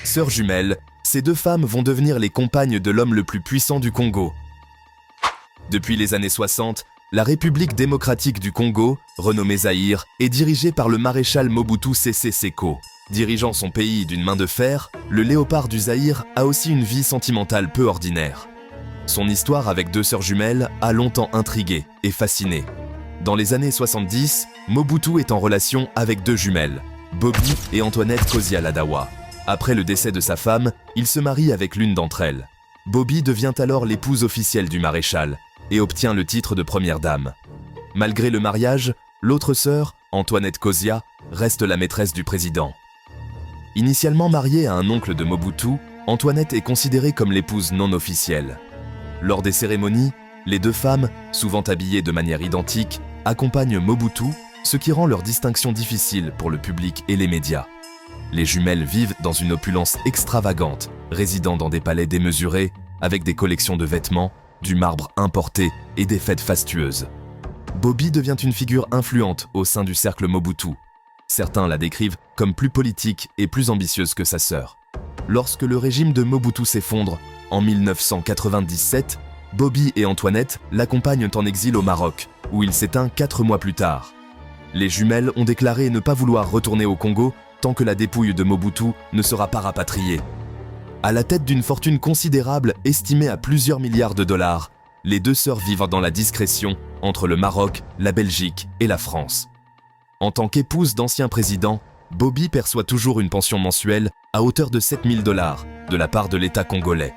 Sœurs jumelles, ces deux femmes vont devenir les compagnes de l'homme le plus puissant du Congo. Depuis les années 60, la République démocratique du Congo, renommée Zaïre, est dirigée par le maréchal Mobutu Sese Seko. Dirigeant son pays d'une main de fer, le léopard du Zaïre a aussi une vie sentimentale peu ordinaire. Son histoire avec deux sœurs jumelles a longtemps intrigué et fasciné. Dans les années 70, Mobutu est en relation avec deux jumelles, Bobby et Antoinette Kozia-Ladawa. Après le décès de sa femme, il se marie avec l'une d'entre elles. Bobby devient alors l'épouse officielle du maréchal et obtient le titre de première dame. Malgré le mariage, l'autre sœur, Antoinette Kozia, reste la maîtresse du président. Initialement mariée à un oncle de Mobutu, Antoinette est considérée comme l'épouse non officielle. Lors des cérémonies, les deux femmes, souvent habillées de manière identique, accompagnent Mobutu, ce qui rend leur distinction difficile pour le public et les médias. Les jumelles vivent dans une opulence extravagante, résidant dans des palais démesurés, avec des collections de vêtements, du marbre importé et des fêtes fastueuses. Bobby devient une figure influente au sein du cercle Mobutu. Certains la décrivent comme plus politique et plus ambitieuse que sa sœur. Lorsque le régime de Mobutu s'effondre, en 1997, Bobby et Antoinette l'accompagnent en exil au Maroc, où il s'éteint 4 mois plus tard. Les jumelles ont déclaré ne pas vouloir retourner au Congo tant que la dépouille de Mobutu ne sera pas rapatriée. À la tête d'une fortune considérable estimée à plusieurs milliards de dollars, les deux sœurs vivent dans la discrétion entre le Maroc, la Belgique et la France. En tant qu'épouse d'anciens présidents, Bobby perçoit toujours une pension mensuelle à hauteur de 7 000 $ de la part de l'État congolais.